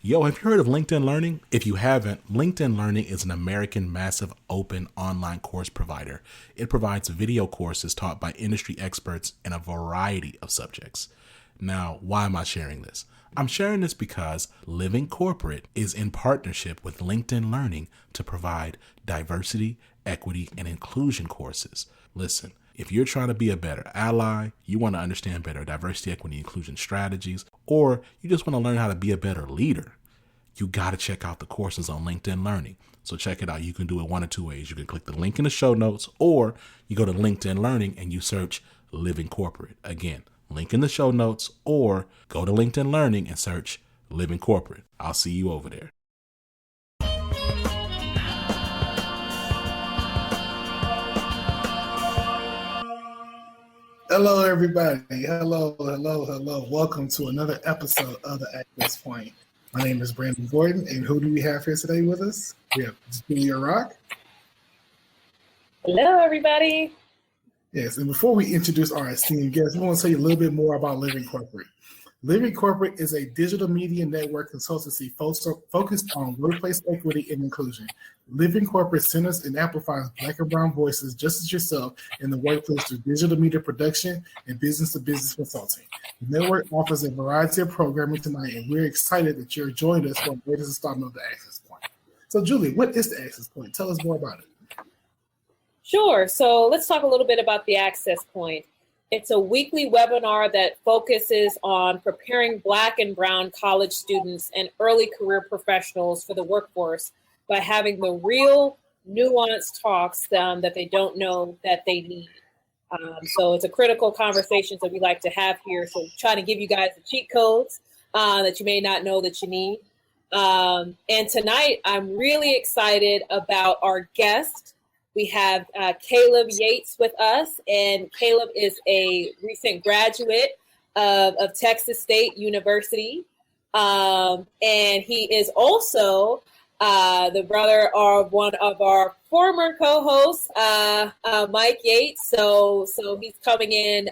Yo, have you heard of LinkedIn Learning? If you haven't, LinkedIn Learning is an American massive open online course provider. It provides video courses taught by industry experts in a variety of subjects. Now, why am I sharing this? I'm sharing this because Living Corporate is in partnership with LinkedIn Learning to provide diversity, equity, and inclusion courses. Listen, if you're trying to be a better ally, you want to understand better diversity, equity, inclusion strategies, or you just want to learn how to be a better leader, you got to check out the courses on LinkedIn Learning. So check it out. You can do it one of two ways. You can click the link in the show notes, or you go to LinkedIn Learning and you search Living Corporate. Again, link in the show notes, or go to LinkedIn Learning and search Living Corporate. I'll see you over there. Hello, everybody. Hello. Welcome to another episode of the Access Point. My name is Brandon Gordon, and who do we have here today with us? We have Julia Rock. Hello, everybody. Yes, and before we introduce our esteemed guests, we want to tell you a little bit more about Living Corporate. Living Corporate is a digital media network consultancy focused on workplace equity and inclusion. Living Corporate centers and amplifies Black and Brown voices just as yourself in the workplace through digital media production and business-to-business consulting. The network offers a variety of programming tonight, and we're excited that you're joining us for the latest installment of the Access Point. So, Julie, what is the Access Point? Tell us more about it. Sure. So let's talk a little bit about the Access Point. It's a weekly webinar that focuses on preparing Black and Brown college students and early career professionals for the workforce by having the real nuanced talks that they don't know that they need. So it's a critical conversation that we like to have here. So trying to give you guys the cheat codes that you may not know that you need. And tonight, I'm really excited about our guest. We have Kaleb Yates with us, and Kaleb is a recent graduate of Texas State University. And he is also the brother of one of our former co-hosts, Mike Yates. So he's coming in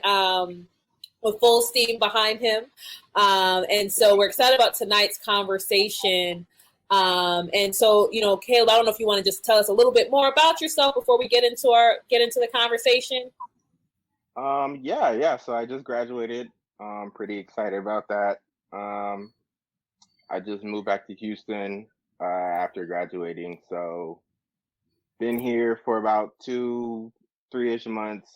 with full steam behind him. And so we're excited about tonight's conversation. And so, Kaleb, I don't know if you want to just tell us a little bit more about yourself before we get into the conversation. Yeah. So I just graduated. Pretty excited about that. I just moved back to Houston after graduating. So been here for about 3-ish months,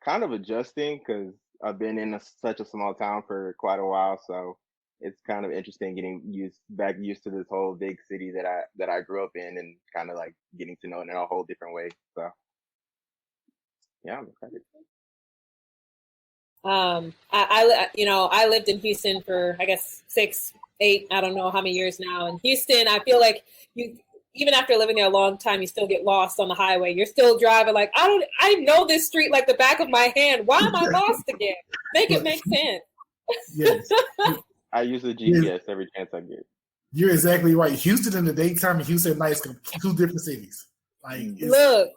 kind of adjusting because I've been in such a small town for quite a while. So it's kind of interesting getting used to this whole big city that I grew up in, and kind of like getting to know it in a whole different way. So yeah, I'm excited. I lived in Houston for, I guess, 6, 8, I don't know how many years now. In Houston, I feel like even after living there a long time, you still get lost on the highway. You're still driving like, I know this street like the back of my hand. Why am I lost again? Make it make sense. Yes. I use the GPS every chance I get. You're exactly right. Houston in the daytime and Houston at night is two different cities. Like, look.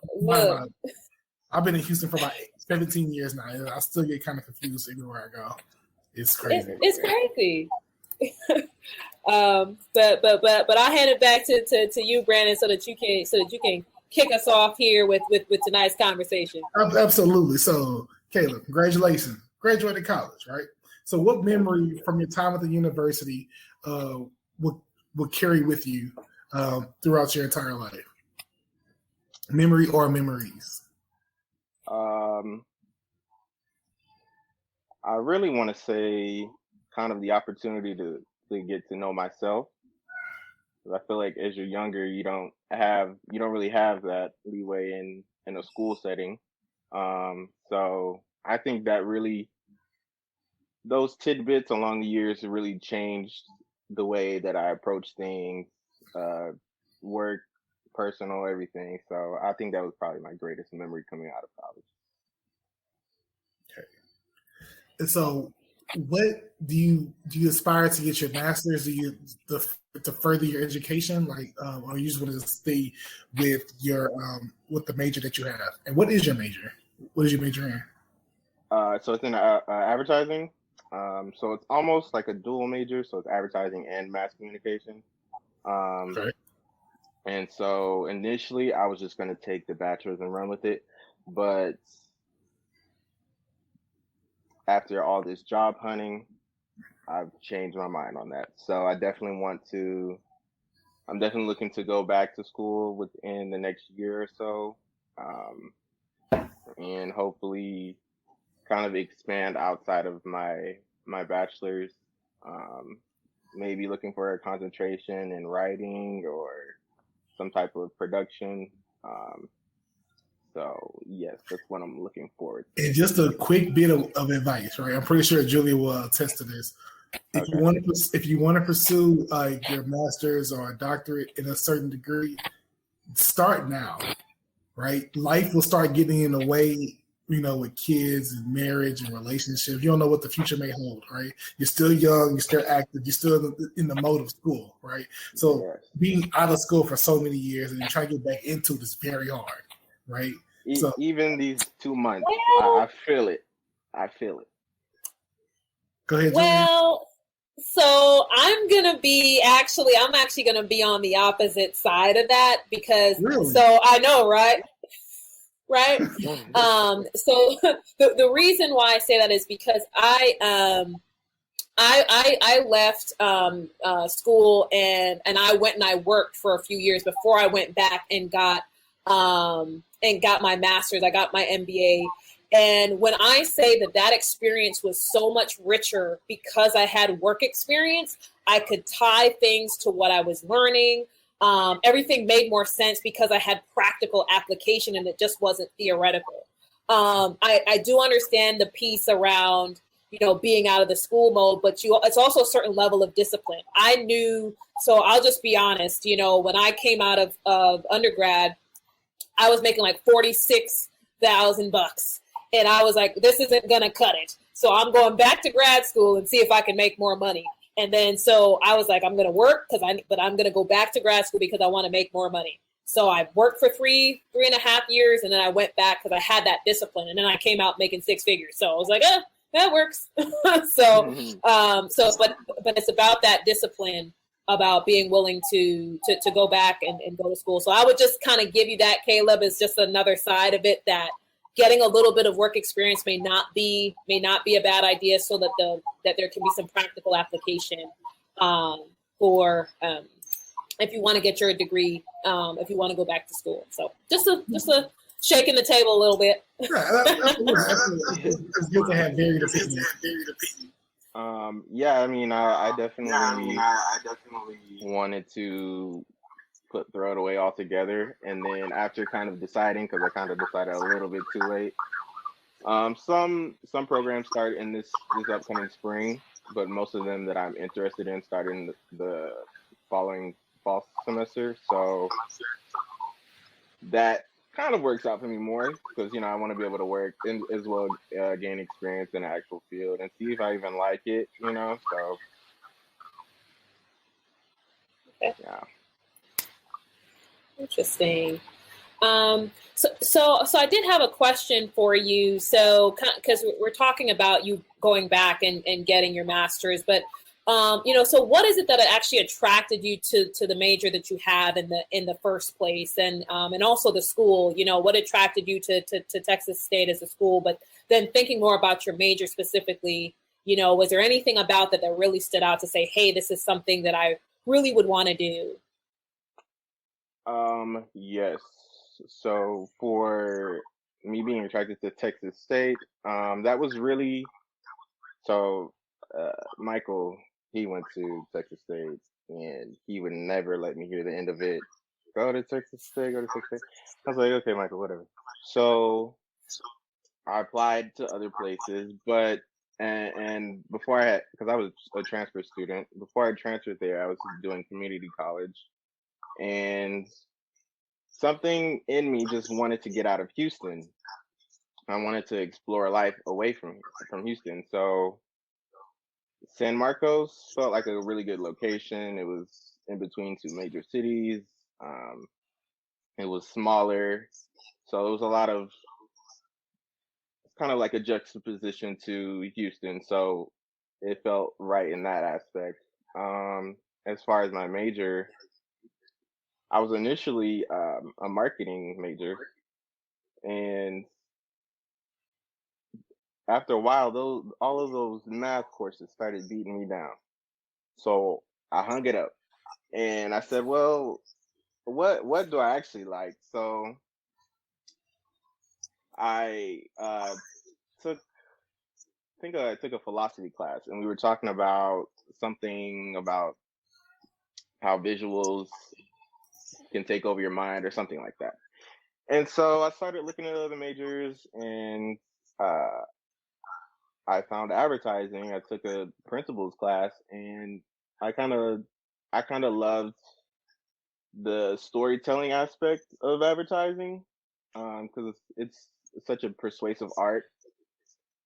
I've been in Houston for about 17 years now, and I still get kind of confused everywhere I go. It's crazy. It's crazy. But I'll hand it back to you, Brandon, so that you can kick us off here with tonight's conversation. Absolutely. So, Kaleb, congratulations. Graduated college, right? So what memory from your time at the university will carry with you throughout your entire life? Memory or memories? I really want to say kind of the opportunity to get to know myself. I feel like as you're younger, you don't really have that leeway in a school setting. So I think that really, those tidbits along the years really changed the way that I approach things, work, personal, everything. So I think that was probably my greatest memory coming out of college. Okay. And so what do you aspire to get your master's? Do you to further your education, or you just want to stay with your with the major that you have? And what is your major? What is your major in? So it's in advertising. So it's almost like a dual major, so it's advertising and mass communication. Okay. And so initially I was just going to take the bachelor's and run with it, but after all this job hunting, I've changed my mind on that. So I'm definitely looking to go back to school within the next year or so, and hopefully kind of expand outside of my bachelor's. Um, Maybe looking for a concentration in writing or some type of production. So yes, that's what I'm looking forward to. And just a quick bit of advice, right? I'm pretty sure Julia will attest to this. If Okay. you want to pursue your master's or a doctorate in a certain degree, start now, right? Life will start getting in the way, with kids and marriage and relationships. You don't know what the future may hold, right? You're still young, you're still active, you're still in the mode of school, right? So Yes. being out of school for so many years and then trying to get back into it is very hard, right? So Even these 2 months, I feel it. I feel it. go ahead, Julia. Well, so I'm actually gonna be on the opposite side of that because Really? so I know, right? Right. So the reason why I say that is because I left school and I went and I worked for a few years before I went back and got my master's. I got my MBA. And when I say that experience was so much richer because I had work experience, I could tie things to what I was learning. Everything made more sense because I had practical application and it just wasn't theoretical. I do understand the piece around, being out of the school mode, but it's also a certain level of discipline. I knew, so I'll just be honest, when I came out of undergrad, I was making like $46,000. And I was like, this isn't going to cut it. So I'm going back to grad school and see if I can make more money. And then so I was like, I'm going to work but I'm going to go back to grad school because I want to make more money. So I worked for three and a half years. And then I went back because I had that discipline. And then I came out making six figures. So I was like, that works. But it's about that discipline, about being willing to go back and go to school. So I would just kind of give you that, Kaleb, is just another side of it, that getting a little bit of work experience may not be a bad idea, so that there can be some practical application for if you want to get your degree, if you want to go back to school. So just a shaking the table a little bit. It's good to have varied opinions. Yeah, I mean, I definitely wanted to throw it away altogether, and then after kind of deciding, because I kind of decided a little bit too late, some programs start in this upcoming spring, but most of them that I'm interested in start in the following fall semester. So that kind of works out for me more because I want to be able to work and as well gain experience in the actual field and see if I even like it. So Okay. yeah. Interesting. So I did have a question for you. So, because we're talking about you going back and getting your master's, but so what is it that actually attracted you to the major that you have in the first place, and also the school? What attracted you to Texas State as a school? But then thinking more about your major specifically, was there anything about that really stood out to say, hey, this is something that I really would want to do? Yes. So for me being attracted to Texas State, that was really so. Michael, he went to Texas State, and he would never let me hear the end of it. Go to Texas State. Go to Texas State. I was like, okay, Michael, whatever. So I applied to other places, but and before I had, because I was a transfer student, before I transferred there, I was doing community college, and something in me just wanted to get out of Houston. I wanted to explore life away from Houston. So San Marcos felt like a really good location. It was in between two major cities. It was smaller, so it was a lot of kind of like a juxtaposition to Houston. So it felt right in that aspect. As far as my major, I was initially a marketing major, and after a while, those all of those math courses started beating me down. So I hung it up, and I said, "Well, what do I actually like?" So I took I took a philosophy class, and we were talking about something about how visuals can take over your mind or something like that. And so I started looking at other majors, and uh, I found advertising. I took a principles class, and I kind of I kind of loved the storytelling aspect of advertising because it's such a persuasive art.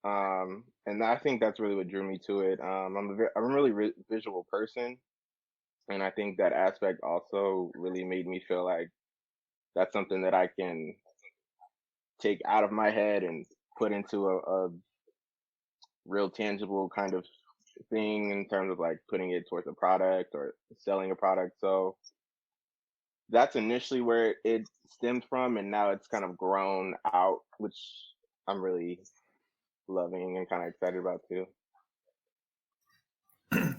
And I think that's really what drew me to it. I'm a really visual person, and I think that aspect also really made me feel like that's something that I can take out of my head and put into a real tangible kind of thing in terms of like putting it towards a product or selling a product. So that's initially where it stemmed from, and now it's kind of grown out, which I'm really loving and kind of excited about too.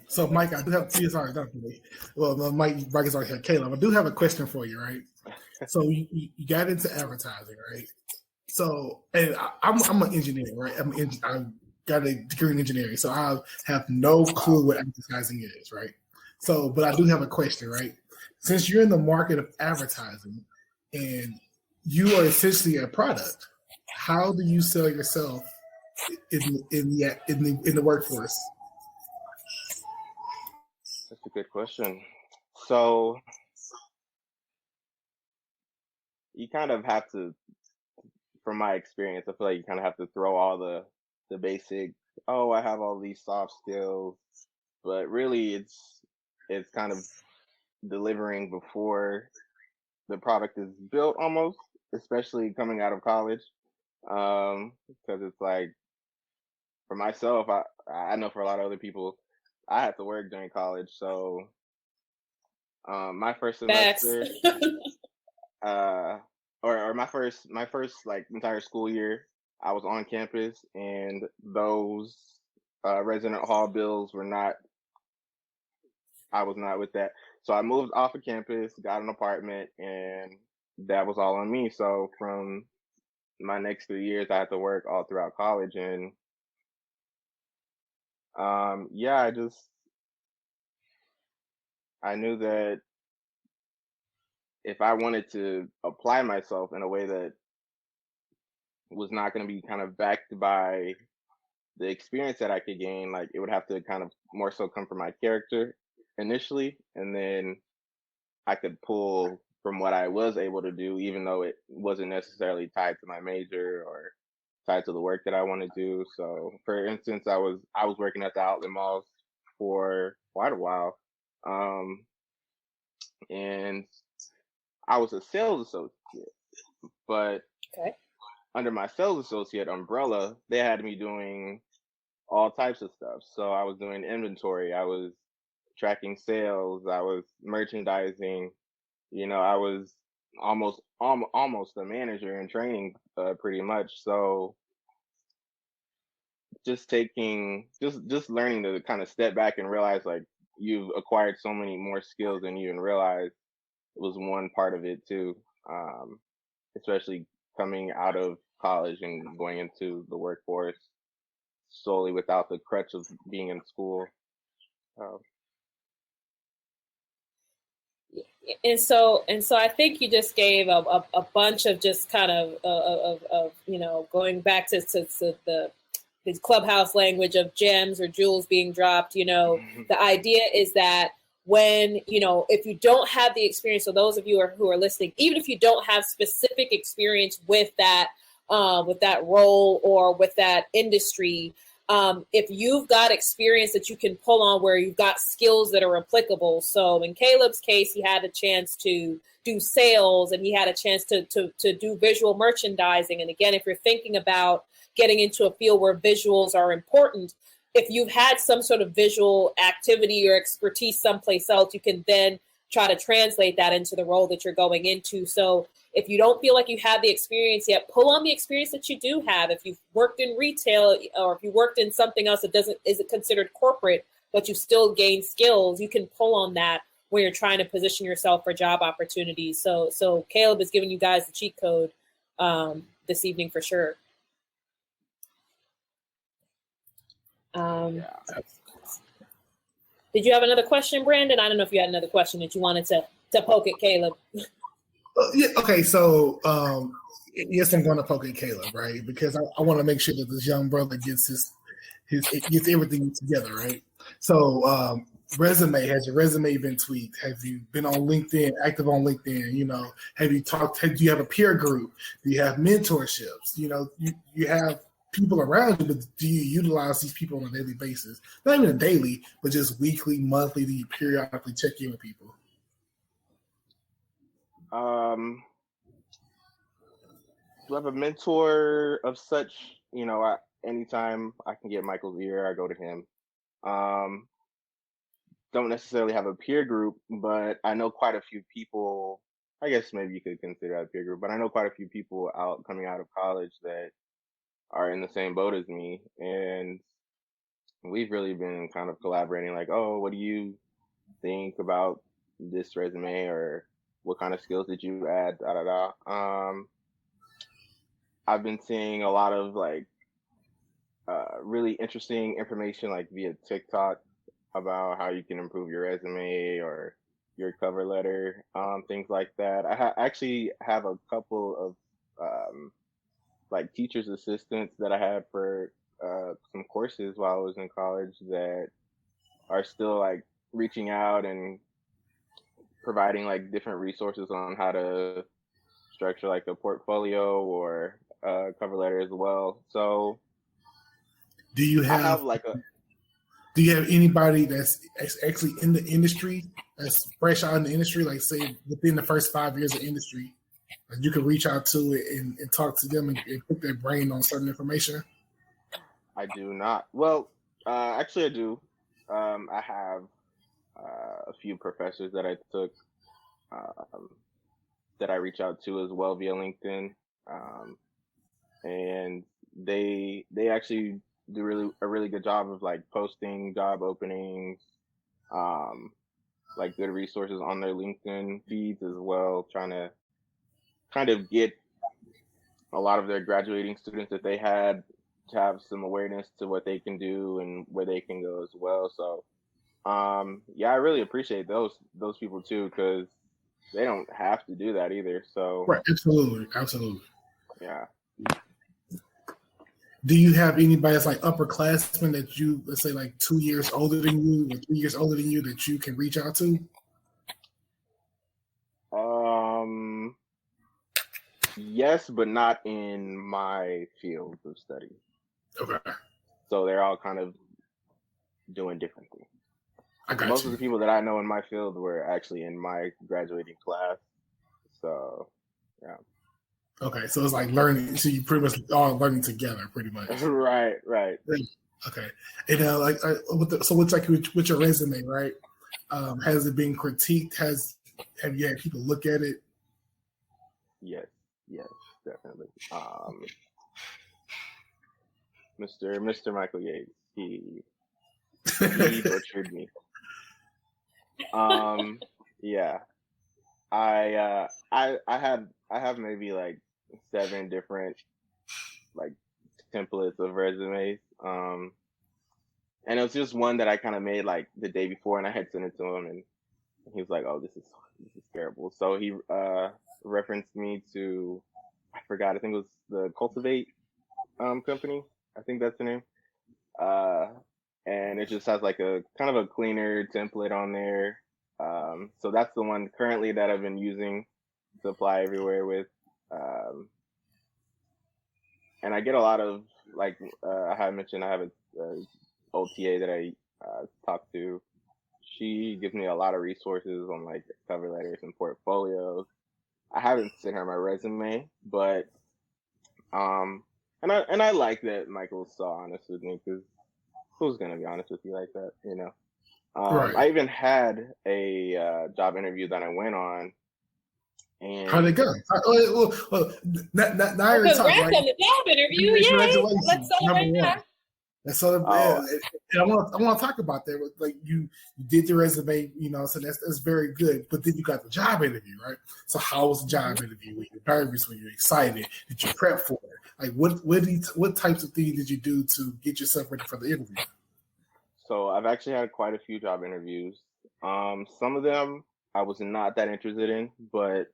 So, Mike, I do have sorry, not me. Well, no, Mike is already here. Caleb, I do have a question for you, right? So you got into advertising, right? So, and I'm an engineer, right? I got a degree in engineering, so I have no clue what advertising is, right? So, but I do have a question, right? Since you're in the market of advertising and you are essentially a product, how do you sell yourself in the workforce? That's a good question. So you kind of have to, from my experience, I feel like you kind of have to throw all the basic, oh, I have all these soft skills, but really it's kind of delivering before the product is built almost, especially coming out of college. Because it's like for myself, I know for a lot of other people, I had to work during college, so my first Facts. semester, or my first like entire school year, I was on campus, and those resident hall bills were not. I was not with that, so I moved off of campus, got an apartment, and that was all on me. So from my next 3 years, I had to work all throughout college, and yeah, I knew that if I wanted to apply myself in a way that was not going to be kind of backed by the experience that I could gain, like it would have to kind of more so come from my character initially, and then I could pull from what I was able to do, even though it wasn't necessarily tied to my major or tied to the work that I want to do. So, for instance, I was working at the outlet malls for quite a while, um, and I was a sales associate, but Okay. under my sales associate umbrella, they had me doing all types of stuff. So I was doing inventory, I was tracking sales, I was merchandising, I was almost a manager in training, pretty much. So just learning to kind of step back and realize like you've acquired so many more skills than you even realized was one part of it too. Especially coming out of college and going into the workforce solely without the crutch of being in school. Uh, And so I think you just gave a bunch of just kind of going back to the his clubhouse language of gems or jewels being dropped. The idea is that when if you don't have the experience, so those of you who are listening, even if you don't have specific experience with that role or with that industry, if you've got experience that you can pull on where you've got skills that are applicable. So in Caleb's case, he had a chance to do sales and he had a chance to do visual merchandising. And again, if you're thinking about getting into a field where visuals are important, if you've had some sort of visual activity or expertise someplace else, you can then try to translate that into the role that you're going into. So if you don't feel like you have the experience yet, pull on the experience that you do have. If you've worked in retail or if you worked in something else that isn't considered corporate, but you still gain skills, you can pull on that when you're trying to position yourself for job opportunities. So Kaleb is giving you guys the cheat code this evening for sure. Did you have another question, Brandon? I don't know if you had another question that you wanted to poke at Kaleb. Yeah, okay, so yes, I'm going to poke at Kaleb, right? Because I want to make sure that this young brother gets gets everything together, right? So resume, has your resume been tweaked? Have you been on LinkedIn, active on LinkedIn? You know, have you talked? Do you have a peer group? Do you have mentorships? You know, you have people around you, but do you utilize these people on a daily basis? Not even a daily, but just weekly, monthly. Do you periodically check in with people? Do I have a mentor of such? You know, anytime I can get Michael's ear, I go to him. Don't necessarily have a peer group, but I know quite a few people. I guess maybe you could consider that a peer group, but I know quite a few people coming out of college that are in the same boat as me, and we've really been kind of collaborating. Like, oh, what do you think about this resume, or what kind of skills did you add? Da da da. I've been seeing a lot of like really interesting information, like via TikTok, about how you can improve your resume or your cover letter, things like that. I actually have a couple of like teacher's assistants that I had for some courses while I was in college that are still like reaching out and providing like different resources on how to structure like a portfolio or cover letter as well. So do you have anybody that's actually in the industry, that's fresh out in the industry, like say within the first 5 years of industry, that you can reach out to and talk to them and put their brain on certain information? I do not. Well, actually I do. I have a few professors that I took that I reach out to as well via LinkedIn, and they actually do a really good job of like posting job openings, like good resources on their LinkedIn feeds as well, trying to kind of get a lot of their graduating students that they had to have some awareness to what they can do and where they can go as well. So yeah, I really appreciate those people too, because they don't have to do that either. So right, absolutely. Yeah. Do you have anybody that's like upperclassmen that you, let's say like 2 years older than you or 3 years older than you, that you can reach out to? Yes, but not in my field of study. Okay. So they're all kind of doing different things. Most of the people that I know in my field were actually in my graduating class. So, yeah. Okay, so it's like learning. So you pretty much all learning together, pretty much. Right. Okay, and so what's like with your resume, right? Has it been critiqued? Have you had people look at it? Yes, definitely. Mr. Michael Yates, he butchered me. Yeah, I have maybe like 7 different like templates of resumes. And it was just one that I kind of made like the day before, and I had sent it to him, and he was like, "Oh, this is terrible." So he referenced me to, I forgot, I think it was the Cultivate company. I think that's the name. And it just has like a kind of a cleaner template on there. So that's the one currently that I've been using to apply everywhere with. And I get a lot of like I had mentioned, I have a OTA that I talk to. She gives me a lot of resources on like cover letters and portfolios. I haven't sent her my resume, but and I like that Michael's so honest with me, because who's gonna be honest with you like that, you know? Right. I even had a job interview that I went on, How'd it and go? Now you're Congrats talking, right? on the job interview. Yay. Congratulations, Let's number celebrate one. that. That's sort of, Oh. and I want to talk about that. Like you did the resume, you know, so that's very good. But then you got the job interview, right? So how was the job interview? Were you nervous? Were you excited? Did you prep for it? Like what types of things did you do to get yourself ready for the interview? So I've actually had quite a few job interviews. Some of them I was not that interested in, but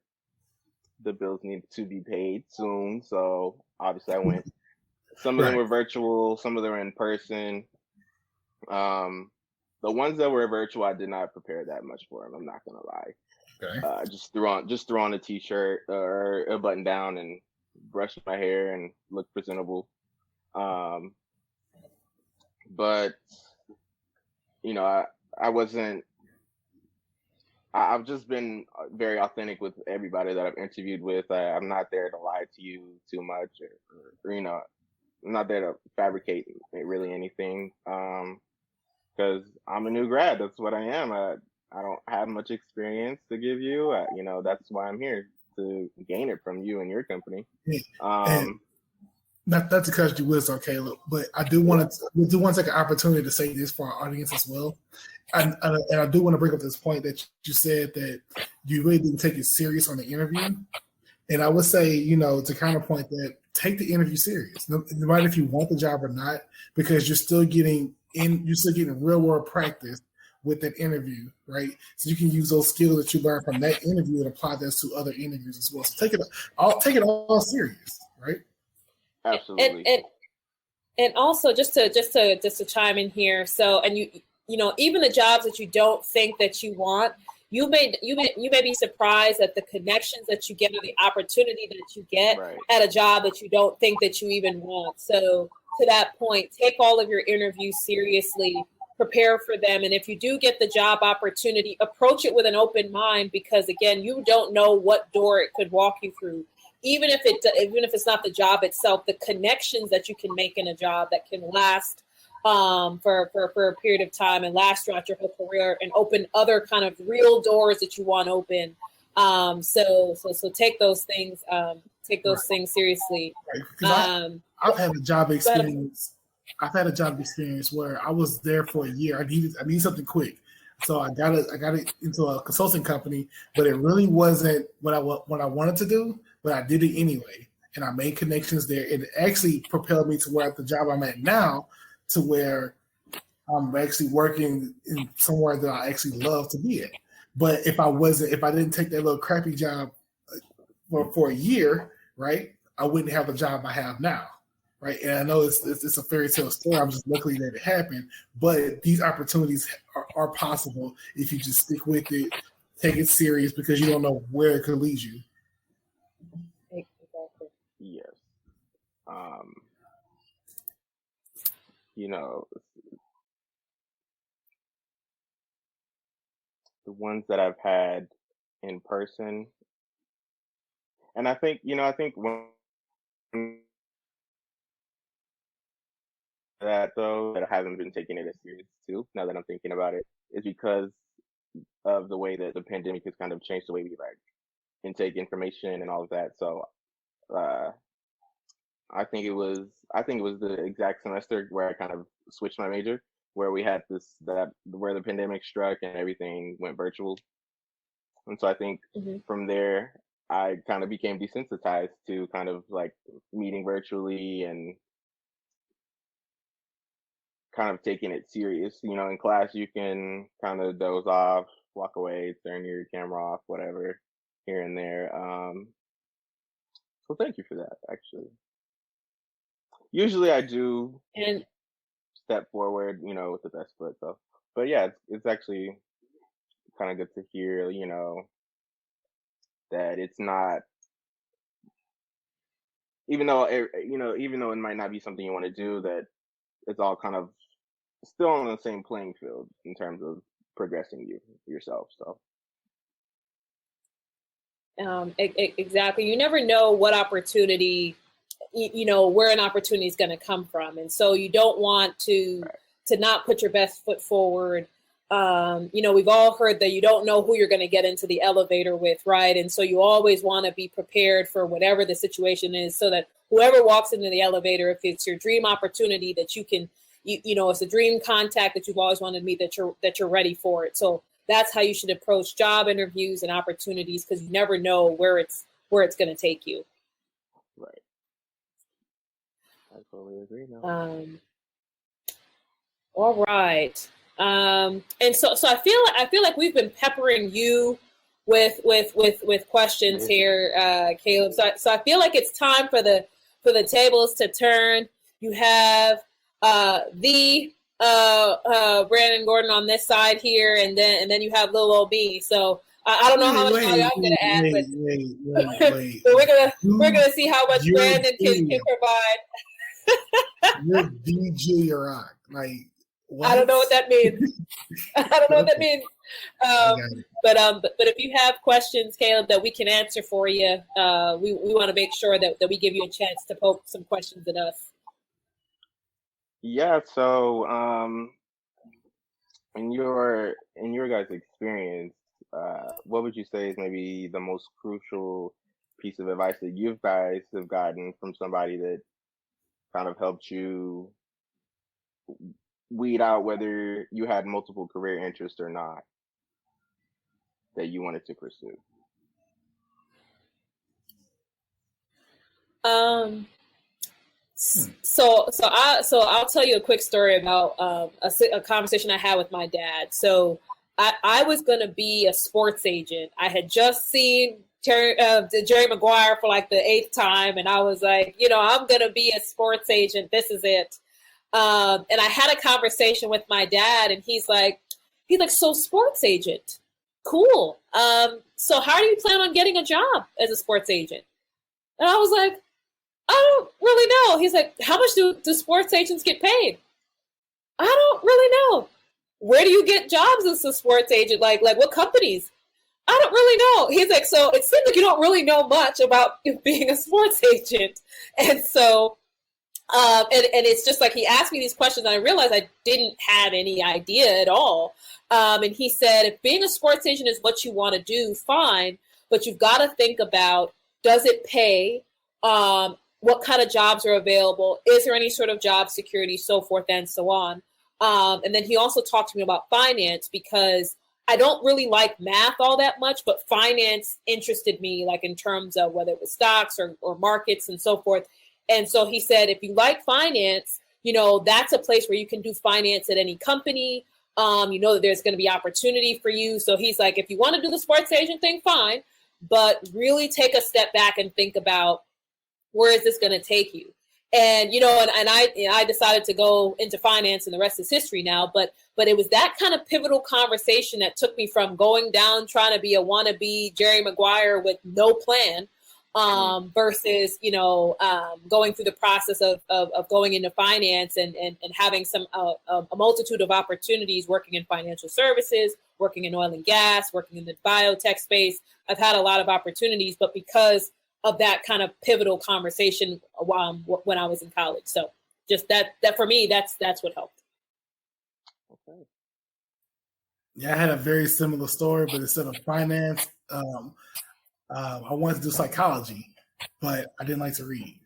the bills need to be paid soon, so obviously I went. Some of them Right. were virtual, some of them were in person. The ones that were virtual, I did not prepare that much for them. I'm not gonna lie. Okay. Just threw on a t-shirt or a button down and brushed my hair and looked presentable. But you know, I wasn't. I've just been very authentic with everybody that I've interviewed with. I'm not there to lie to you too much, or you know, I'm not there to fabricate really anything. Because I'm a new grad. That's what I am. I don't have much experience to give you. You know, that's why I'm here, to gain it from you and your company. And not to cut you wisdom, Caleb, but I do want to take an opportunity to say this for our audience as well. And I do want to bring up this point that you said that you really didn't take it serious on the interview. And I would say, you know, to counterpoint that, take the interview serious, no matter if you want the job or not, because you're still getting real world practice with that interview, right? So you can use those skills that you learned from that interview and apply those to other interviews as well. So take it all serious, right? Absolutely. And also just to chime in here. So, and you know, even the jobs that you don't think that you want, you may be surprised at the connections that you get or the opportunity that you get at a job that you don't think that you even want. So to that point, take all of your interviews seriously, prepare for them. And if you do get the job opportunity, approach it with an open mind, because again, you don't know what door it could walk you through. Even if it's not the job itself, the connections that you can make in a job that can last for a period of time and last throughout your whole career and open other kind of real doors that you want open. So take those things seriously. Right. I've had a job experience. I've had a job experience where I was there for a year. I needed something quick. So I got it into a consulting company, but it really wasn't what I wanted to do, but I did it anyway. And I made connections there. It actually propelled me to where the job I'm at now, to where I'm actually working in somewhere that I actually love to be at. But if I didn't take that little crappy job for a year, right, I wouldn't have the job I have now. Right. And I know it's a fairy tale story. I'm just lucky that it happened. But these opportunities are possible if you just stick with it, take it serious, because you don't know where it could lead you. Exactly. Yes. You know, the ones that I've had in person, and I think when that though, that I haven't been taking it as serious too, now that I'm thinking about it, is because of the way that the pandemic has kind of changed the way we like intake information and all of that. So I think it was the exact semester where I kind of switched my major, where we had where the pandemic struck and everything went virtual. And so I think from there I kind of became desensitized to kind of like meeting virtually and kind of taking it serious. You know, in class you can kind of doze off, walk away, turn your camera off, whatever, here and there. So thank you for that, actually. Usually I do And step forward, you know, with the best foot though. But yeah, it's actually kind of good to hear, you know, that it's not, even though it might not be something you want to do, that it's all kind of still on the same playing field in terms of progressing yourself. So exactly, you never know what opportunity, you know, where an opportunity is going to come from, and so you don't want to to not put your best foot forward. We've all heard that you don't know who you're going to get into the elevator with, right? And so you always want to be prepared for whatever the situation is, so that whoever walks into the elevator, if it's your dream opportunity, that you can, it's a dream contact that you've always wanted to meet, that you're ready for it. So that's how you should approach job interviews and opportunities, because you never know where it's going to take you. Right. I totally agree now. All right. And so I feel like we've been peppering you with questions here, Kaleb. So I feel like it's time for the tables to turn. You have Brandon Gordon on this side here, and then you have Lil OB. So I don't know how much I'm going to add, but we're gonna see how much Brandon can provide. You're DJ Rock, like. What? I don't know what that means. I don't know what that means. But if you have questions, Kaleb, that we can answer for you, we want to make sure that we give you a chance to poke some questions at us. Yeah. So, in your guys' experience, what would you say is maybe the most crucial piece of advice that you guys have gotten from somebody that kind of helped you weed out whether you had multiple career interests or not that you wanted to pursue? So I'll tell you a quick story about a conversation I had with my dad. So I was going to be a sports agent. I had just seen Jerry Maguire for like the 8th time, and I was like, I'm going to be a sports agent. This is it. And I had a conversation with my dad, and he's like, so sports agent, cool. So how do you plan on getting a job as a sports agent? And I was like, I don't really know. He's like, how much do sports agents get paid? I don't really know. Where do you get jobs as a sports agent? Like what companies? I don't really know. He's like, so it seems like you don't really know much about being a sports agent. And so and it's just like he asked me these questions, and I realized I didn't have any idea at all. And he said, if being a sports agent is what you want to do, fine, but you've got to think about, does it pay? What kind of jobs are available? Is there any sort of job security, so forth and so on. And then he also talked to me about finance, because I don't really like math all that much, but finance interested me, like in terms of whether it was stocks or markets and so forth. And so he said, if you like finance, that's a place where you can do finance at any company. That there's going to be opportunity for you. So he's like, if you want to do the sports agent thing, fine, but really take a step back and think about, where is this going to take you? And, I decided to go into finance, and the rest is history now. But it was that kind of pivotal conversation that took me from going down, trying to be a wannabe Jerry Maguire with no plan, versus, going through the process of going into finance and having a multitude of opportunities, working in financial services, working in oil and gas, working in the biotech space. I've had a lot of opportunities, but because of that kind of pivotal conversation when I was in college. So just that for me, that's what helped. Okay. Yeah, I had a very similar story, but instead of finance, I wanted to do psychology, but I didn't like to read.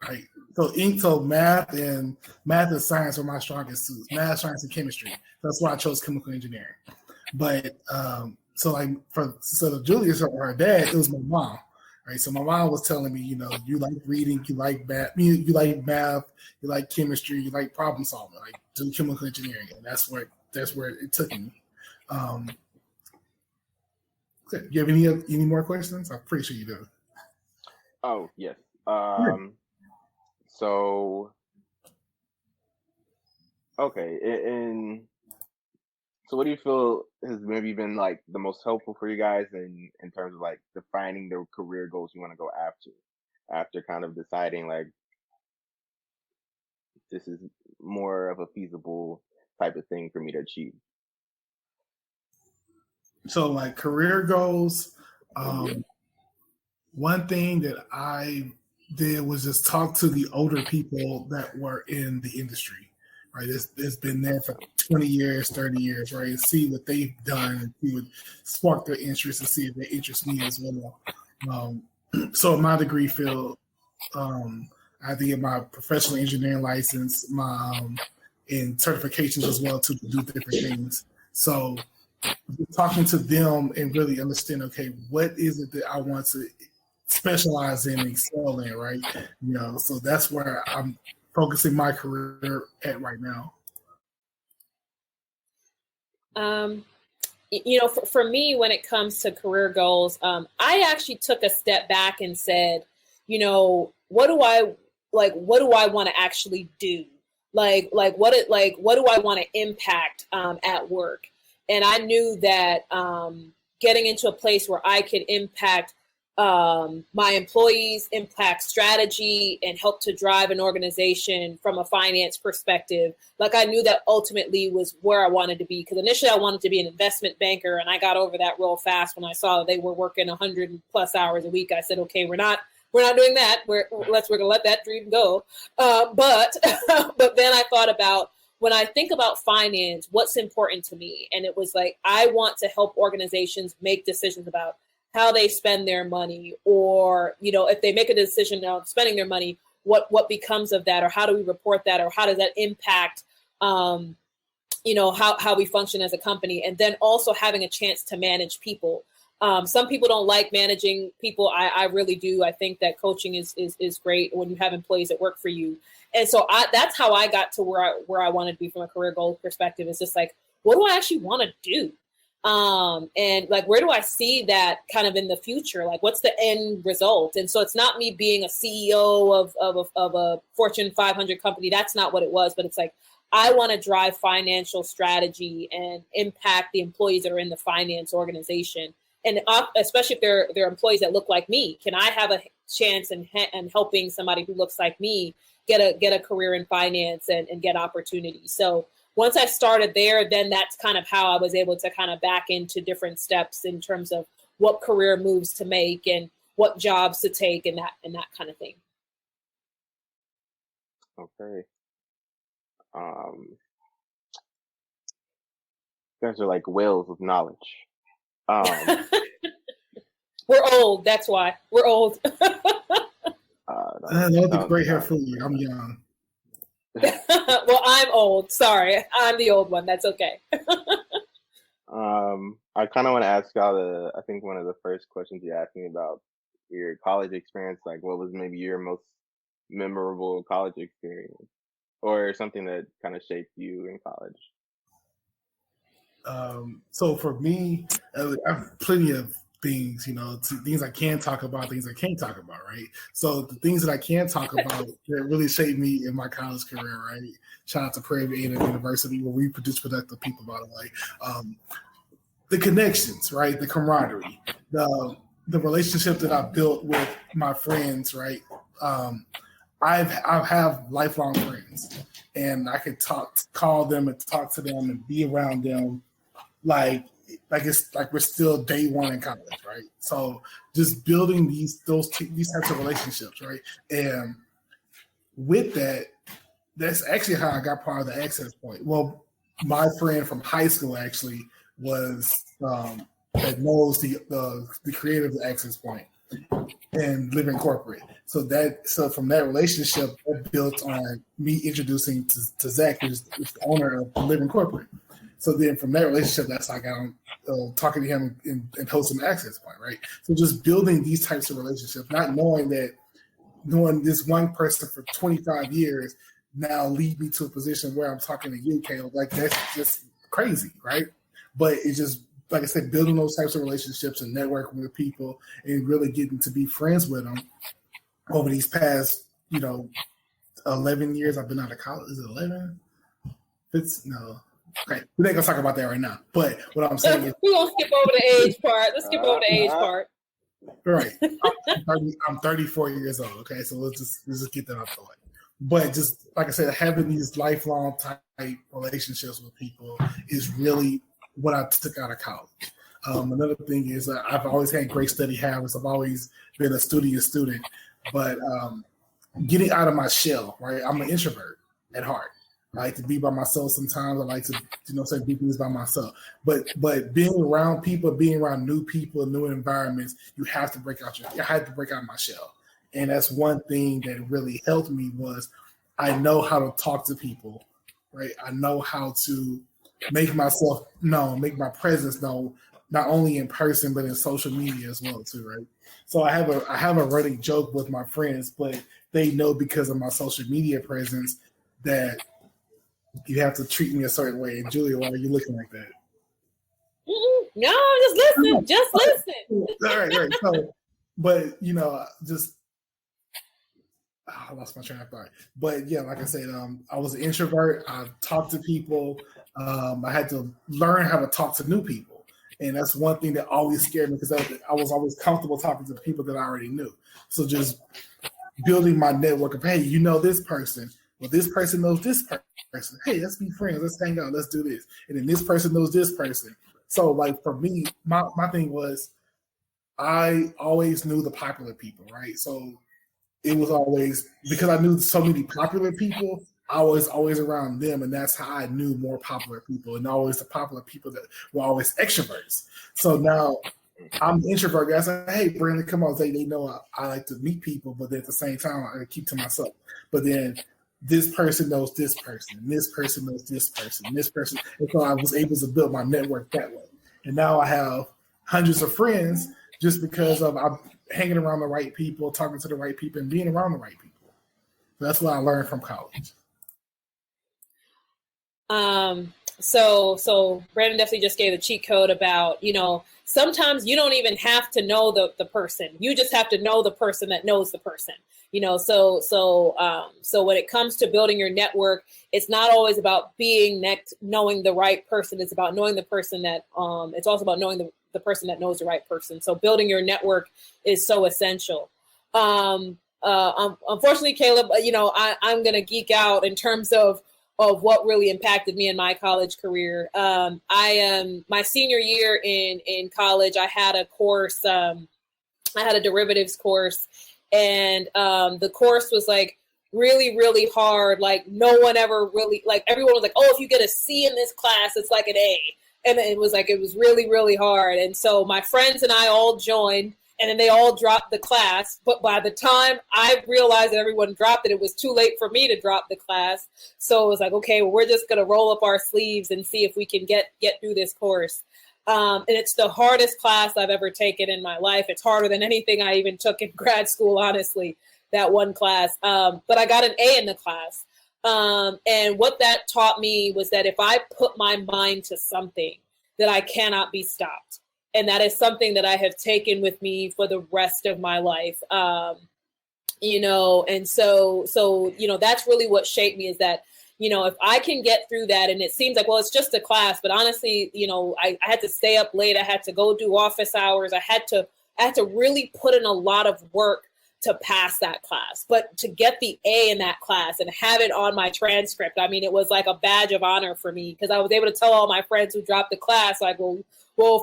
Right. So math and science were my strongest suits. Math, science, and chemistry. That's why I chose chemical engineering. But so Julius or her dad, it was my mom. Right. So my mom was telling me, you like reading, you like math, you like chemistry, you like problem solving, like do chemical engineering, and that's where it took me. Do you have any more questions? I'm pretty sure you do. Oh, yes. So, okay. So what do you feel has maybe been like the most helpful for you guys in terms of like defining the career goals you want to go after kind of deciding like this is more of a feasible type of thing for me to achieve? So like career goals, one thing that I did was just talk to the older people that were in the industry, right? It's been there for 20 years, 30 years, right? And see what they've done and see what sparked their interest and see if they interest me as well. So in my degree field, I have to get my professional engineering license, my and certifications as well to do different things. So talking to them and really understand, okay, what is it that I want to specialize in and excel in, right? So that's where I'm focusing my career at right now. For me, when it comes to career goals, I actually took a step back and said, what do I want to actually do? What do I want to impact at work? And I knew that getting into a place where I could impact my employees, impact strategy, and help to drive an organization from a finance perspective. I knew that ultimately was where I wanted to be, because initially I wanted to be an investment banker, and I got over that real fast when I saw that they were working 100 plus hours a week. I said, okay, we're not doing that. We're going to let that dream go. But then I thought about, when I think about finance, what's important to me? And it was I want to help organizations make decisions about how they spend their money, or, if they make a decision on spending their money, what becomes of that, or how do we report that, or how does that impact, how we function as a company? And then also having a chance to manage people. Some people don't like managing people. I really do. I think that coaching is great when you have employees that work for you. And so that's how I got to where I wanted to be from a career goal perspective. It's just what do I actually want to do? And where do I see that kind of in the future? What's the end result? And so it's not me being a CEO of a Fortune 500 company. That's not what it was. But it's I want to drive financial strategy and impact the employees that are in the finance organization. And especially if they're employees that look like me. Can I have a chance in helping somebody who looks like me get a career in finance and get opportunities? So once I started there, then that's kind of how I was able to kind of back into different steps in terms of what career moves to make and what jobs to take and that kind of thing. Okay. You guys are like whales of knowledge. We're old. That's why we're old. That's great hair for you. I'm young. Well, I'm old. Sorry, I'm the old one. That's okay. I kind of want to ask y'all I think one of the first questions you asked me about your college experience, what was maybe your most memorable college experience, or something that kind of shaped you in college? So for me, I have plenty of things, things I can talk about, things I can't talk about, right? So the things that I can talk about that really shaped me in my college career, right? Shout out to Prairie View University, where we produce productive people, by the way. The connections, right? The camaraderie, the relationship that I built with my friends, right? I have lifelong friends, and I could call them and talk to them and be around them it's we're still day one in college, right? So just building these types of relationships, right? And with that, that's actually how I got part of the Access Point. Well, my friend from high school actually was that knows the creator of the Access Point and Living Corporate. So from that relationship, that built on me introducing to Zach, who's the owner of Living Corporate. So then from that relationship, that's how I got on talking to him and hosting the Access Point, right? So just building these types of relationships, not knowing this one person for 25 years now lead me to a position where I'm talking to you, Caleb. That's just crazy, right? But it's just, like I said, building those types of relationships and networking with people and really getting to be friends with them over these past, 11 years I've been out of college. Is it 11? No. Okay, we're not going to talk about that right now. But what I'm saying is... We're going to skip over the age part. Let's skip over the age part. Right. I'm 34 years old, okay? So let's just get that out the way. But just, like I said, having these lifelong type relationships with people is really what I took out of college. Another thing is I've always had great study habits. I've always been a studious student. But getting out of my shell, right? I'm an introvert at heart. I like to be by myself sometimes. I like to, do things by myself. But being around people, being around new people, new environments, you have to break out I had to break out my shell. And that's one thing that really helped me was I know how to talk to people, right? I know how to make myself known, make my presence known, not only in person, but in social media as well too, right? So I have a running joke with my friends, but they know because of my social media presence that you have to treat me a certain way. And Julia, why are you looking like that? No, just listen. Just listen. All right. So, but I lost my train of thought. But yeah, like I said, I was an introvert. I talked to people. I had to learn how to talk to new people. And that's one thing that always scared me because I was always comfortable talking to the people that I already knew. So just building my network of, hey, this person. Well, this person knows this person. Hey, let's be friends. Let's hang out. Let's do this. And then this person knows this person. So like for me, my thing was I always knew the popular people, right? So it was always, because I knew so many popular people, I was always around them, and that's how I knew more popular people, and always the popular people that were always extroverts. So now I'm an introvert guy. I say, hey, Brandon, come on. They know I like to meet people, but at the same time, I keep to myself. But then this person knows this person, and this person knows this person, and this person. And so I was able to build my network that way. And now I have hundreds of friends just because of I'm hanging around the right people, talking to the right people, and being around the right people. So that's what I learned from college. So Brandon definitely just gave a cheat code about, sometimes you don't even have to know the person. You just have to know the person that knows the person. So when it comes to building your network, it's not always about knowing the right person. It's about knowing the person that, it's also about knowing the person that knows the right person. So building your network is so essential. Unfortunately, Kaleb, I'm going to geek out in terms of what really impacted me in my college career. My senior year in college, I had a course, I had a derivatives course, and the course was like really, really hard. Like no one ever really, like everyone was like, oh, if you get a C in this class, it's like an A. And it was really, really hard. And so my friends and I all joined, and then they all dropped the class. But by the time I realized that everyone dropped it, it was too late for me to drop the class. So it was like, okay, well, we're just going to roll up our sleeves and see if we can get through this course. And it's the hardest class I've ever taken in my life. It's harder than anything I even took in grad school, honestly, that one class. But I got an A in the class. And what that taught me was that if I put my mind to something, that I cannot be stopped. And that is something that I have taken with me for the rest of my life. And so that's really what shaped me, is that, if I can get through that, and it seems like, well, it's just a class, but honestly, I had to stay up late. I had to go do office hours. I had to really put in a lot of work to pass that class, but to get the A in that class and have it on my transcript, I mean, it was like a badge of honor for me, because I was able to tell all my friends who dropped the class, like, well,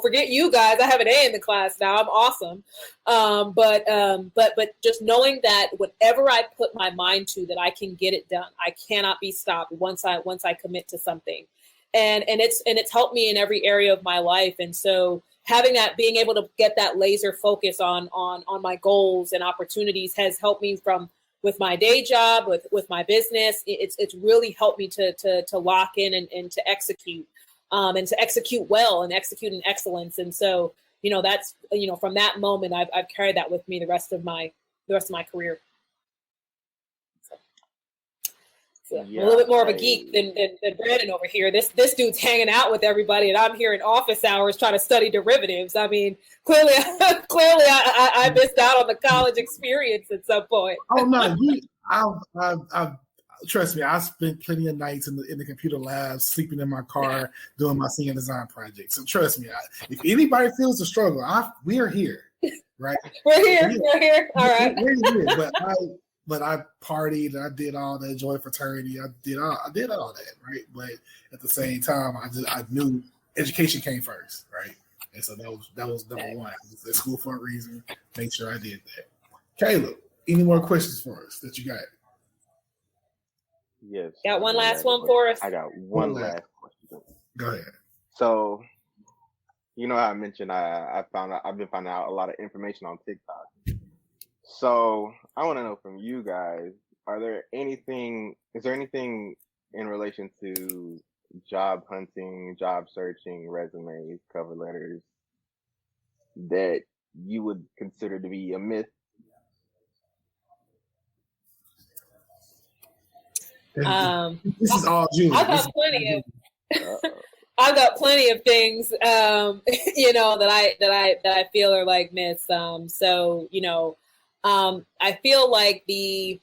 forget you guys, I have an A in the class now, I'm awesome. But just knowing that whatever I put my mind to, that I can get it done. I cannot be stopped once I commit to something, and it's helped me in every area of my life. And so having that, being able to get that laser focus on my goals and opportunities has helped me with my day job, with my business. It's really helped me to lock in and to execute, and to execute well and execute in excellence. And so, that's, from that moment, I've carried that with me the rest of my career. Yeah, a little bit more of a geek than Brandon over here. This dude's hanging out with everybody, and I'm here in office hours trying to study derivatives. I mean, clearly, I missed out on the college experience at some point. Oh no, I've trust me. I spent plenty of nights in the computer lab, sleeping in my car, doing my senior design project. So trust me, if anybody feels the struggle, we are here, right? We're here. All right. We're here, but I partied, I did all that, joy fraternity, I did all that, right? But at the same time, I knew education came first, right? And so that was number one. I was at school for a reason. Make sure I did that. Kaleb, any more questions for us that you got? Yes. Got one last one for us? I got one last question. Go ahead. So, you know, I mentioned I've been finding out a lot of information on TikTok. So I want to know from you guys, is there anything in relation to job hunting, job searching, resumes, cover letters that you would consider to be a myth? This is all Julie. I've got plenty of things, you know, that I feel are like myths. So, you know, I feel like when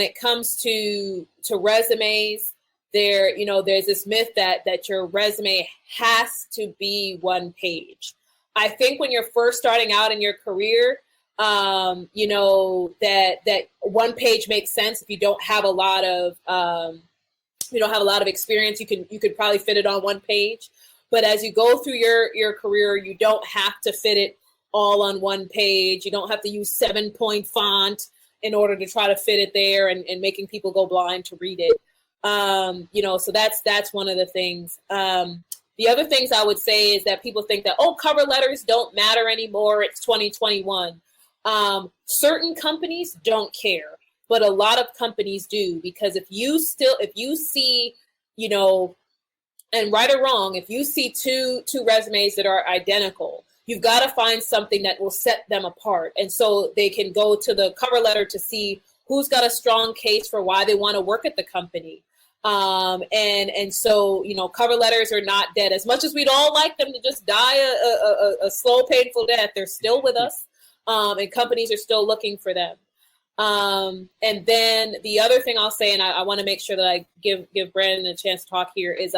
it comes to resumes, there's this myth that your resume has to be one page. I think when you're first starting out in your career, you know, that one page makes sense if you don't have a lot of experience. You could probably fit it on one page, but as you go through your career, you don't have to fit it all on one page. You don't have to use 7-point font in order to try to fit it there and making people go blind to read it. You know, so that's one of the things. The other things I would say is that people think that, cover letters don't matter anymore. It's 2021. Certain companies don't care, but a lot of companies do, because if you see, you know, and right or wrong, if you see two resumes that are identical, you've got to find something that will set them apart. And so they can go to the cover letter to see who's got a strong case for why they want to work at the company. And so, you know, cover letters are not dead. As much as we'd all like them to just die a slow, painful death, they're still with us. And companies are still looking for them. And then the other thing I'll say, and I want to make sure that I give Brandon a chance to talk here, is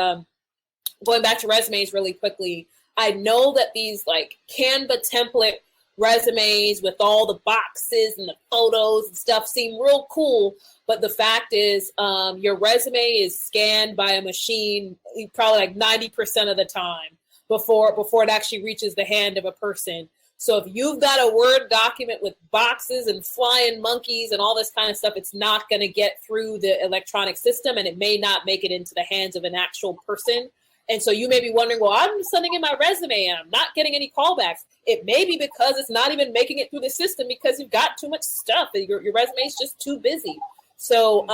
going back to resumes really quickly. I know that these like Canva template resumes with all the boxes and the photos and stuff seem real cool, but the fact is your resume is scanned by a machine probably like 90% of the time before it actually reaches the hand of a person. So if you've got a Word document with boxes and flying monkeys and all this kind of stuff, it's not going to get through the electronic system, and it may not make it into the hands of an actual person. And so you may be wondering, well, I'm sending in my resume and I'm not getting any callbacks. It may be because it's not even making it through the system because you've got too much stuff. Your resume is just too busy. So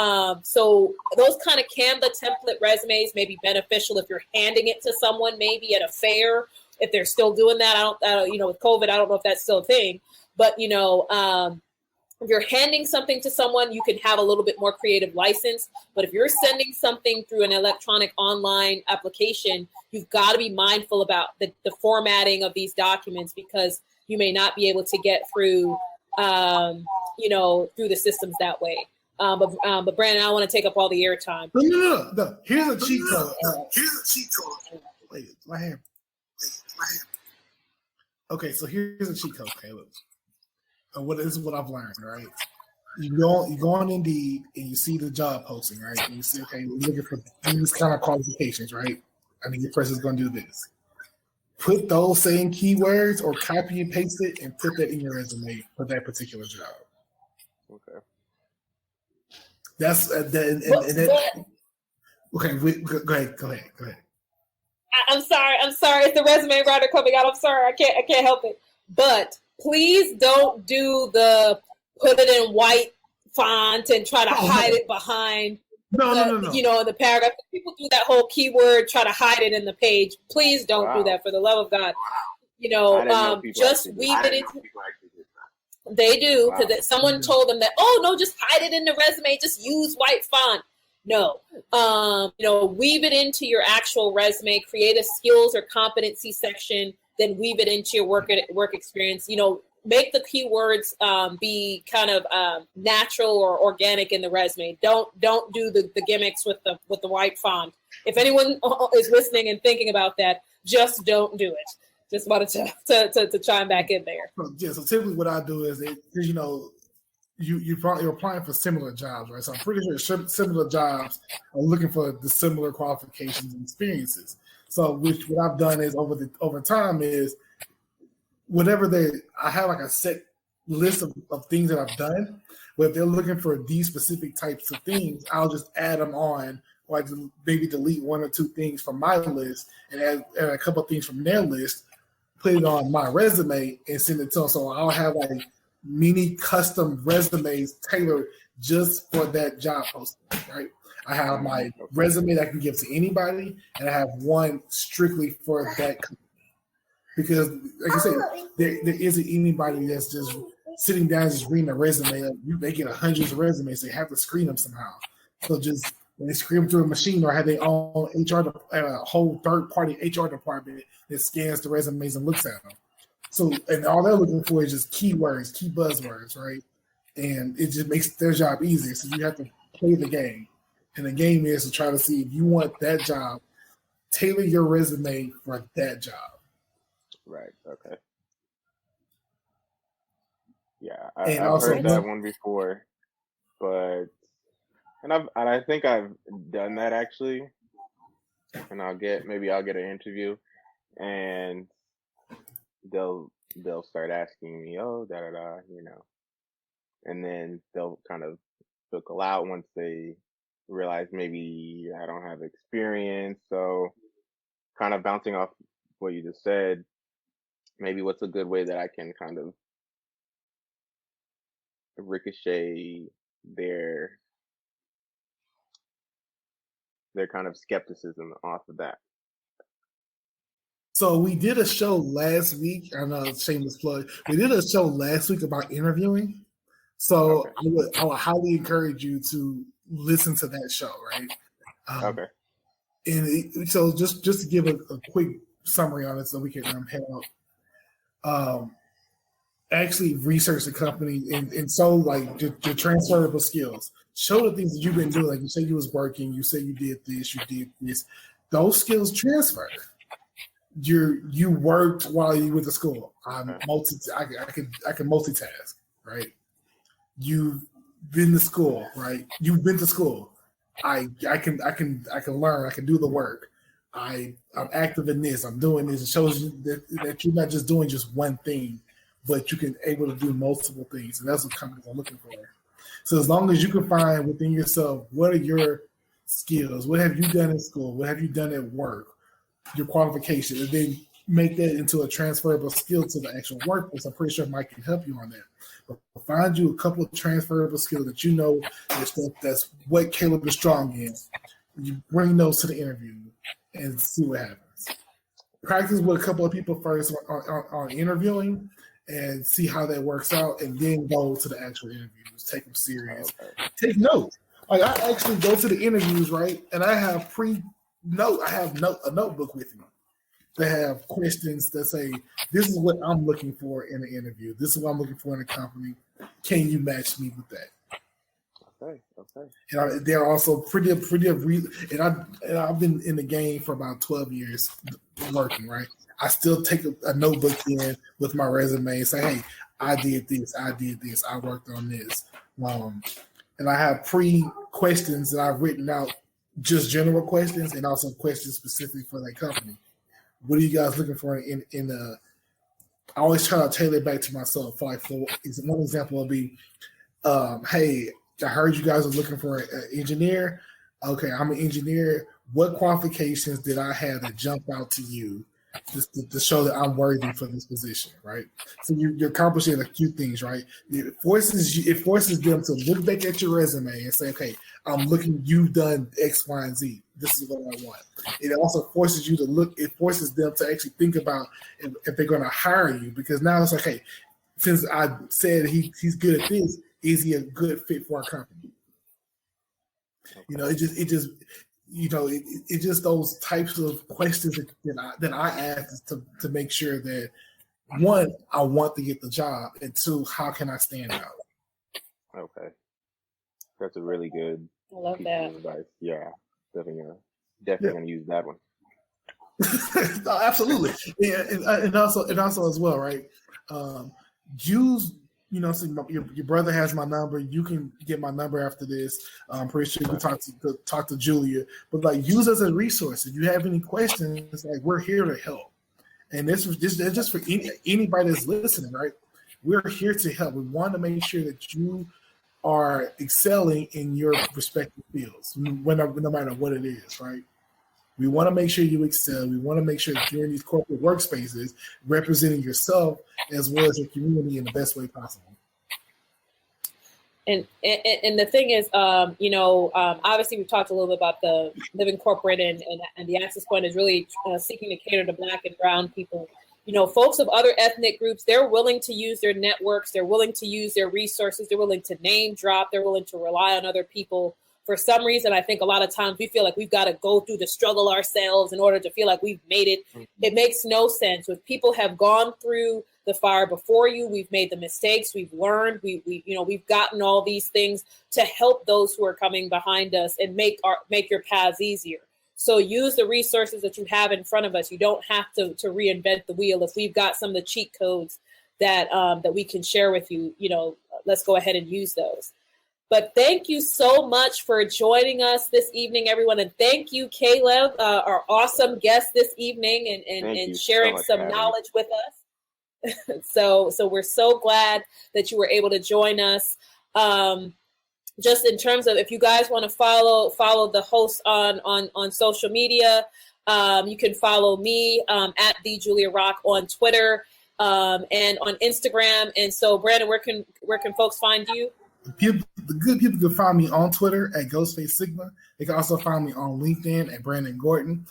those kind of Canva template resumes may be beneficial if you're handing it to someone, maybe at a fair, if they're still doing that. I don't, you know, with COVID, I don't know if that's still a thing, but you know, if you're handing something to someone, you can have a little bit more creative license. But if you're sending something through an electronic online application, you've got to be mindful about the formatting of these documents, because you may not be able to get through, you know, through the systems that way. But Brandon, I don't want to take up all the airtime. No. Here's a cheat code. Wait, my hand. Okay, so here's a cheat code, Kaleb. This is what I've learned, right? You go on Indeed and you see the job posting, right? And you say, okay, we're looking for these kind of qualifications, right? I think this person's going to do this. Put those same keywords or copy and paste it and put that in your resume for that particular job. Okay. That's okay. Go ahead. I'm sorry. It's the resume writer coming out. I'm sorry. I can't help it. But please don't do the put it in white font and try to hide it behind no. You know, in the paragraph. People do that whole keyword, try to hide it in the page. Please don't do that, for the love of God. You know, just weave it into. They do, because someone told them that, no, just hide it in the resume. Just use white font. No, you know, weave it into your actual resume. Create a skills or competency section. Then weave it into your work experience. You know, make the keywords be kind of natural or organic in the resume. Don't do the gimmicks with the white font. If anyone is listening and thinking about that, just don't do it. Just wanted to chime back in there. Yeah. So typically, what I do is, you know, you're applying for similar jobs, right? So I'm pretty sure similar jobs are looking for the similar qualifications and experiences. So what I've done is over time is whatever I have like a set list of things that I've done. But if they're looking for these specific types of things, I'll just add them on, or maybe delete one or two things from my list and add a couple of things from their list, put it on my resume and send it to them. So I'll have like mini custom resumes tailored just for that job posting, right? I have my resume that I can give to anybody, and I have one strictly for that company. Because, like I said, there isn't anybody that's just sitting down and just reading a resume. They get hundreds of resumes. They have to screen them somehow. So just when they screen them through a machine or have their own a whole third-party HR department that scans the resumes and looks at them. So, and all they're looking for is just keywords, key buzzwords, right? And it just makes their job easier. So you have to play the game. And the game is to try to see if you want that job, tailor your resume for that job. Right. Okay. Yeah, I've heard that one before, but I think I've done that actually, and I'll get an interview, and they'll start asking me, oh, da da da, and then they'll kind of fickle out once they realize maybe I don't have experience. So, kind of bouncing off what you just said, maybe what's a good way that I can kind of ricochet their kind of skepticism off of that. So we did a show last week. I know it's a shameless plug. We did a show last week about interviewing. So okay. I would highly encourage you to listen to that show, right? Okay. And so just to give a quick summary on it so we can head out. Actually research the company and so like your transferable skills. Show the things that you've been doing. Like you said you was working, you said you did this. Those skills transfer. You worked while you went to school. I can multitask, right? You've been to school, right? You've been to school. I can learn. I can do the work. I'm active in this. I'm doing this. It shows you that you're not just doing just one thing, but you can able to do multiple things, and that's what companies are looking for. So as long as you can find within yourself, what are your skills? What have you done in school? What have you done at work? Your qualification, and then make that into a transferable skill to the actual workplace. I'm pretty sure Mike can help you on that. But find you a couple of transferable skills that you know that's what Kaleb is strong in. You bring those to the interview and see what happens. Practice with a couple of people first on interviewing and see how that works out, and then go to the actual interviews. Take them serious. Okay. Take notes. Like I actually go to the interviews, right? And I have a notebook with me that have questions that say, this is what I'm looking for in an interview. This is what I'm looking for in a company. Can you match me with that? Okay. And they're also pretty, and I've been in the game for about 12 years working, right? I still take a notebook in with my resume and say, hey, I did this, I worked on this. And I have questions that I've written out, just general questions and also questions specific for that company. What are you guys looking for in I always try to tailor it back to myself. One example would be, hey, I heard you guys are looking for an engineer. Okay, I'm an engineer. What qualifications did I have that jump out to you to show that I'm worthy for this position, right? So you're accomplishing a few things, right? It forces them to look back at your resume and say, okay, I'm looking, you've done X, Y, and Z. This is what I want. It also forces you to look, it forces them to actually think about if they're going to hire you, because now it's like, hey, since I said he's good at this, is he a good fit for our company? Okay. It's just those types of questions that I ask to make sure that, one, I want to get the job, and two, how can I stand out? Okay, that's a really good. I love that advice. Yeah, definitely gonna use that one. No, absolutely, yeah, and also as well, right? Use. So your brother has my number. You can get my number after this. I'm pretty sure you can talk to Julia. But like, use us as a resource. If you have any questions, like, we're here to help. And this is just for anybody that's listening, right? We're here to help. We want to make sure that you are excelling in your respective fields, no matter what it is, right? We want to make sure you excel. We want to make sure that you're in these corporate workspaces representing yourself as well as your community in the best way possible. And the thing is, obviously we've talked a little bit about the living corporate and the access point is really seeking to cater to Black and brown people. Folks of other ethnic groups, they're willing to use their networks. They're willing to use their resources. They're willing to name drop. They're willing to rely on other people. For some reason, I think a lot of times we feel like we've got to go through the struggle ourselves in order to feel like we've made it. It makes no sense. If people have gone through the fire before you, we've made the mistakes, we've learned, we've gotten all these things to help those who are coming behind us and make your paths easier. So use the resources that you have in front of us. You don't have to reinvent the wheel. If we've got some of the cheat codes that we can share with you, let's go ahead and use those. But thank you so much for joining us this evening, everyone. And thank you, Kaleb, our awesome guest this evening and sharing some knowledge with us. So we're so glad that you were able to join us. Just in terms of if you guys want to follow the host on social media, you can follow me at the Julia Rock on Twitter and on Instagram. And so, Brandon, where can folks find you? The good people can find me on Twitter at Ghostface Sigma. They can also find me on LinkedIn at Brandon Gordon.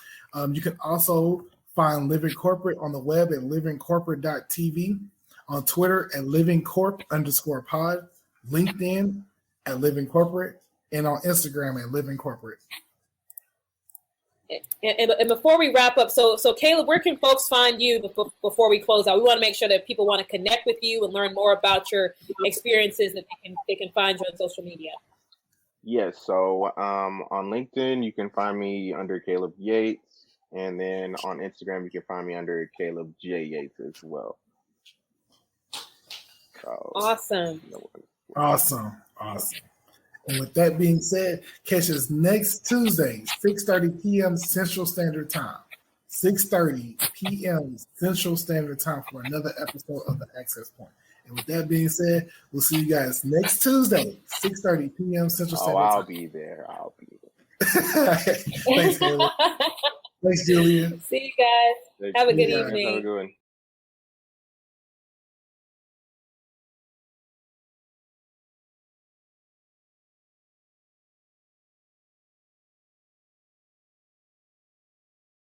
You can also find Living Corporate on the web at livingcorporate.tv, on Twitter at livingcorp_pod, LinkedIn at Living Corporate, and on Instagram at Living Corporate. And before we wrap up, so Kaleb, where can folks find you before we close out? We want to make sure that if people want to connect with you and learn more about your experiences, that they can find you on social media. Yes, so on LinkedIn, you can find me under Kaleb Yates, and then on Instagram, you can find me under Kaleb J. Yates as well. So, awesome. Awesome. And with that being said, catch us next Tuesday, 6:30 p.m. Central Standard Time. 6:30 p.m. Central Standard Time for another episode of The Access Point. And with that being said, we'll see you guys next Tuesday, 6:30 p.m. Central Standard Time. I'll be there. Thanks, Kaleb. Thanks, Julia. See you guys. Have a good evening. Have a good one.